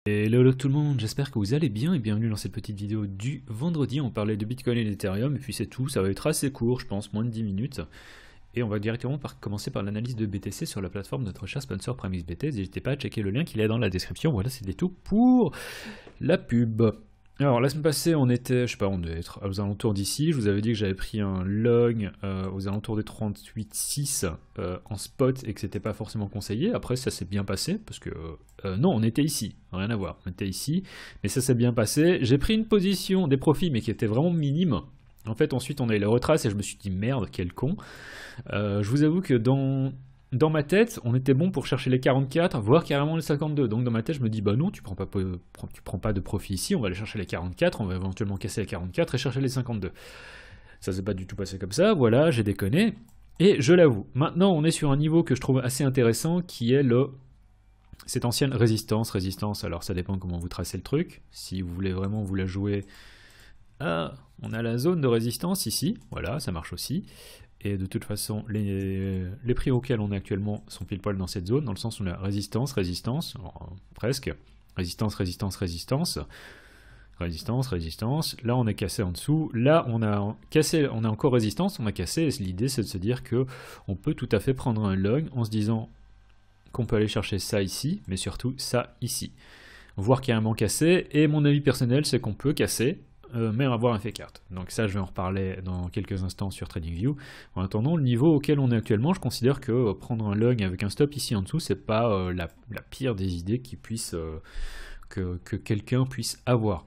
Hello tout le monde, j'espère que vous allez bien et bienvenue dans cette petite vidéo du vendredi. On parlait de Bitcoin et d'Ethereum et puis c'est tout, ça va être assez court je pense, moins de 10 minutes. Et on va directement commencer par l'analyse de BTC sur la plateforme de notre cher sponsor PrimeXBT. N'hésitez pas à checker le lien qu'il y a dans la description, voilà c'était tout pour la pub. Alors la semaine passée on était, je sais pas, on devait être aux alentours d'ici, je vous avais dit que j'avais pris un log aux alentours des 38,6 en spot et que c'était pas forcément conseillé. Après ça s'est bien passé parce que non, on était ici, rien à voir, on était ici, mais ça s'est bien passé. J'ai pris une position des profits mais qui était vraiment minime. En fait ensuite on a eu les retraces et je me suis dit merde quel con. Je vous avoue que dans ma tête, on était bon pour chercher les 44, voire carrément les 52. Donc dans ma tête, je me dis, bah non, tu prends pas de profit ici, on va aller chercher les 44, on va éventuellement casser les 44 et chercher les 52. Ça s'est pas du tout passé comme ça, voilà, j'ai déconné. Et je l'avoue, maintenant on est sur un niveau que je trouve assez intéressant, qui est cette ancienne résistance. Alors ça dépend comment vous tracez le truc. Si vous voulez vraiment vous la jouer... Ah, on a la zone de résistance ici, voilà, ça marche aussi. Et de toute façon, les prix auxquels on est actuellement sont pile poil dans cette zone, dans le sens où on a résistance, presque, résistance, là on est cassé en dessous, là on a encore résistance, on a cassé, et l'idée c'est de se dire que on peut tout à fait prendre un log en se disant qu'on peut aller chercher ça ici, mais surtout ça ici, voire carrément casser, et mon avis personnel c'est qu'on peut casser, mais avoir un fake out. Donc ça je vais en reparler dans quelques instants sur TradingView. En attendant, le niveau auquel on est actuellement, je considère que prendre un log avec un stop ici en dessous, c'est pas la pire des idées que quelqu'un puisse avoir.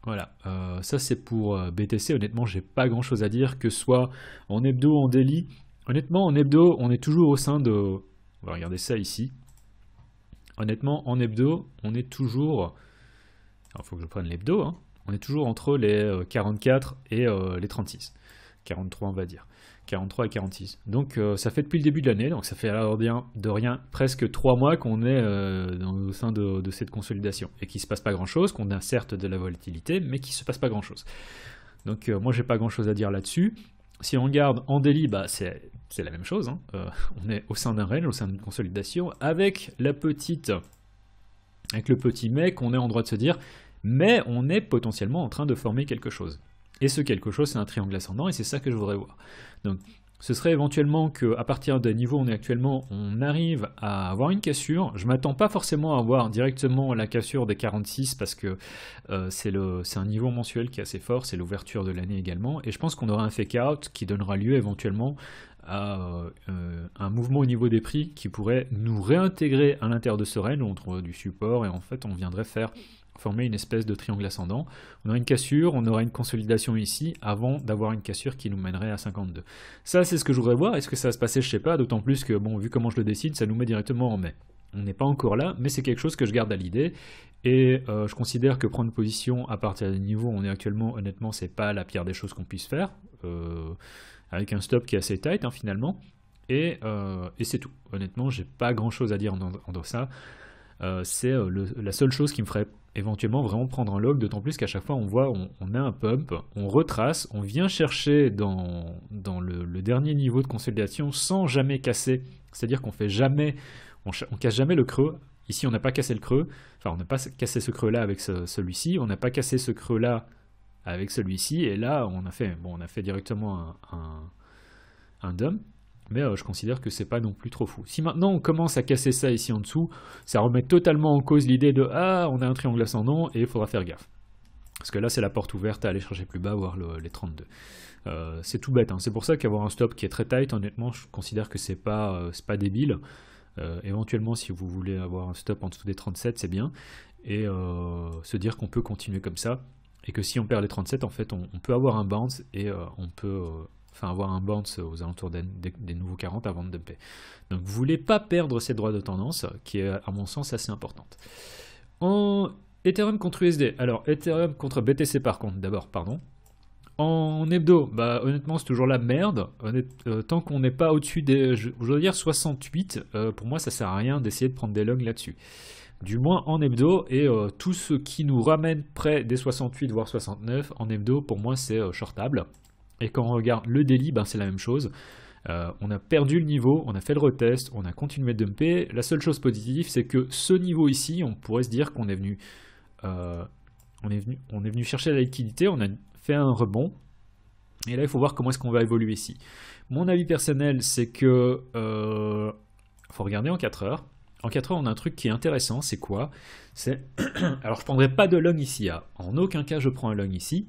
Voilà, ça c'est pour BTC. Honnêtement j'ai pas grand chose à dire, que ce soit en hebdo ou en daily. Honnêtement en hebdo on est toujours au sein de... On va regarder ça ici. Honnêtement en hebdo on est toujours... Alors il faut que je prenne l'hebdo, hein. On est toujours entre les 44 et les 36. 43 on va dire. 43 et 46. Donc ça fait depuis le début de l'année, donc ça fait alors de rien presque 3 mois qu'on est au sein de cette consolidation. Et qu'il ne se passe pas grand chose, qu'on a certes de la volatilité, mais qu'il ne se passe pas grand chose. Donc moi j'ai pas grand chose à dire là-dessus. Si on regarde en daily, bah, c'est la même chose. Hein. On est au sein d'un range, au sein d'une consolidation, avec le petit mec, on est en droit de se dire... mais on est potentiellement en train de former quelque chose. Et ce quelque chose, c'est un triangle ascendant, et c'est ça que je voudrais voir. Donc, ce serait éventuellement qu'à partir des niveaux où on est actuellement, on arrive à avoir une cassure. Je ne m'attends pas forcément à avoir directement la cassure des 46, parce que c'est un niveau mensuel qui est assez fort, c'est l'ouverture de l'année également, et je pense qu'on aura un fake out qui donnera lieu éventuellement à un mouvement au niveau des prix qui pourrait nous réintégrer à l'intérieur de ce range, où on trouve du support, et en fait on viendrait former une espèce de triangle ascendant. On aura une cassure, on aura une consolidation ici, avant d'avoir une cassure qui nous mènerait à 52. Ça, c'est ce que je voudrais voir. Est-ce que ça va se passer? Je sais pas, d'autant plus que, bon, vu comment je le décide, ça nous met directement en mai. On n'est pas encore là, mais c'est quelque chose que je garde à l'idée. Et je considère que prendre position à partir des niveaux où on est actuellement, honnêtement, c'est pas la pire des choses qu'on puisse faire. Avec un stop qui est assez tight, hein, finalement. Et c'est tout. Honnêtement, j'ai pas grand chose à dire dans ça. C'est la seule chose qui me ferait éventuellement vraiment prendre un log, d'autant plus qu'à chaque fois on voit, on a un pump, on retrace, on vient chercher dans le dernier niveau de consolidation sans jamais casser, c'est-à-dire qu'on fait jamais, on casse jamais le creux. Ici on n'a pas cassé le creux, enfin on n'a pas cassé ce creux là avec celui-ci, on n'a pas cassé ce creux là avec celui-ci, et là on a fait directement un dump. Mais je considère que c'est pas non plus trop fou. Si maintenant on commence à casser ça ici en dessous, ça remet totalement en cause l'idée de « Ah, on a un triangle ascendant et il faudra faire gaffe ». Parce que là, c'est la porte ouverte à aller chercher plus bas, voire les 32. C'est tout bête, hein. C'est pour ça qu'avoir un stop qui est très tight, honnêtement, je considère que c'est pas débile. Éventuellement, si vous voulez avoir un stop en dessous des 37, c'est bien. Et se dire qu'on peut continuer comme ça. Et que si on perd les 37, en fait, on peut avoir un bounce et on peut... avoir un bounce aux alentours des nouveaux 40 avant de dumper. Donc vous voulez pas perdre cette droite de tendance, qui est à mon sens assez importante. En Ethereum contre USD, alors Ethereum contre BTC par contre, d'abord, pardon. En hebdo, bah honnêtement c'est toujours la merde. Tant qu'on n'est pas au-dessus des, je dois dire 68, pour moi ça sert à rien d'essayer de prendre des longs là-dessus. Du moins en hebdo, et tout ce qui nous ramène près des 68 voire 69 en hebdo, pour moi c'est shortable. Et quand on regarde le daily, ben c'est la même chose. On a perdu le niveau, on a fait le retest, on a continué de dumper. La seule chose positive, c'est que ce niveau ici, on pourrait se dire qu'on est venu, on est venu chercher la liquidité, on a fait un rebond. Et là, il faut voir comment est-ce qu'on va évoluer ici. Mon avis personnel, c'est que faut regarder en 4 heures. En 4 heures, on a un truc qui est intéressant, c'est quoi? Alors, je ne prendrai pas de long ici. En aucun cas, je prends un long ici.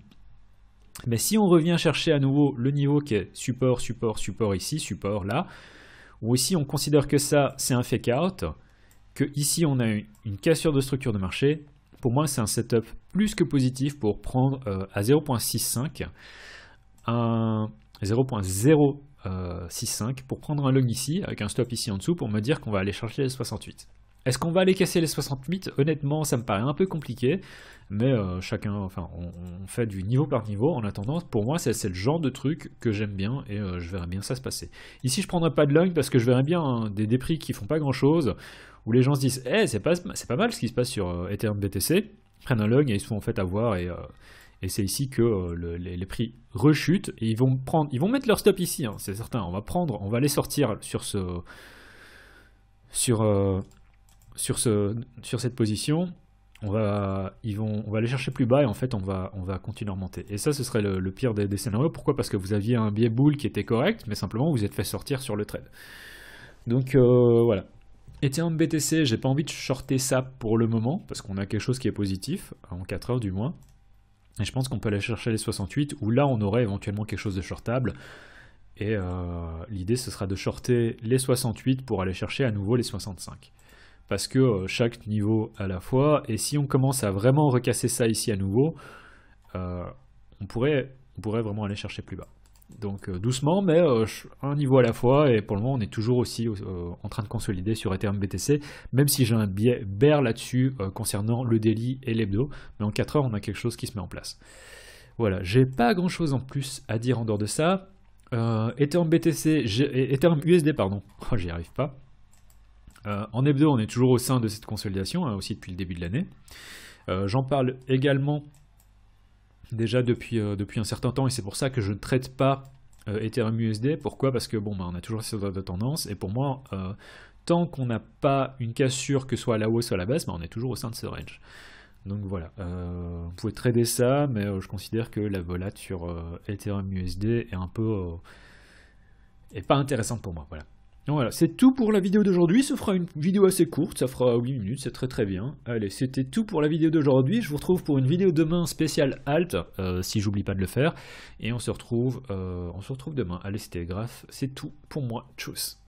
Mais si on revient chercher à nouveau le niveau qui est support, support, support ici, support là, ou ici on considère que ça, c'est un fake out, que ici on a une cassure de structure de marché, pour moi, c'est un setup plus que positif pour prendre à 0.65, un 0.065 pour prendre un long ici, avec un stop ici en dessous, pour me dire qu'on va aller chercher les 68. Est-ce qu'on va aller casser les 68? Honnêtement, ça me paraît un peu compliqué, mais chacun, enfin, on fait du niveau par niveau. En attendant, pour moi, c'est le genre de truc que j'aime bien et je verrais bien ça se passer. Ici, je prendrai pas de long parce que je verrais bien des prix qui font pas grand-chose, où les gens se disent hey, c'est pas mal ce qui se passe sur Ethereum BTC, ils prennent un long et ils se font en fait avoir et c'est ici que les prix rechutent et ils vont mettre leur stop ici, hein, c'est certain. On va les sortir sur cette position. On va aller chercher plus bas et en fait on va continuer à remonter. Et ça, ce serait le pire des scénarios. Pourquoi? Parce que vous aviez un biais bull qui était correct, mais simplement vous êtes fait sortir sur le trade. Donc voilà. Ethereum BTC, j'ai pas envie de shorter ça pour le moment, parce qu'on a quelque chose qui est positif, en 4 heures du moins. Et je pense qu'on peut aller chercher les 68, où là on aurait éventuellement quelque chose de shortable. Et l'idée ce sera de shorter les 68 pour aller chercher à nouveau les 65. Parce que chaque niveau à la fois, et si on commence à vraiment recasser ça ici à nouveau, on pourrait vraiment aller chercher plus bas. Donc doucement, mais un niveau à la fois, et pour le moment on est toujours aussi en train de consolider sur Ethereum BTC, même si j'ai un biais bear là-dessus concernant le daily et l'hebdo, mais en 4 heures on a quelque chose qui se met en place. Voilà, j'ai pas grand chose en plus à dire en dehors de ça. Ethereum BTC, Ethereum USD pardon, oh, j'y arrive pas. En hebdo, on est toujours au sein de cette consolidation, hein, aussi depuis le début de l'année. J'en parle également déjà depuis un certain temps, et c'est pour ça que je ne traite pas Ethereum USD. Pourquoi? Parce que bon, on a toujours cette de tendance, et pour moi, tant qu'on n'a pas une cassure, que ce soit à la hausse ou à la baisse, on est toujours au sein de ce range. Donc voilà, vous pouvez trader ça, mais je considère que la volate sur Ethereum USD est un peu... est pas intéressante pour moi, voilà. Donc voilà, c'est tout pour la vidéo d'aujourd'hui. Ça fera une vidéo assez courte, ça fera 8 minutes, c'est très bien. Allez, c'était tout pour la vidéo d'aujourd'hui. Je vous retrouve pour une vidéo demain spéciale alt, si j'oublie pas de le faire. Et on se retrouve demain. Allez, c'était Graph, c'est tout pour moi. Tchuss.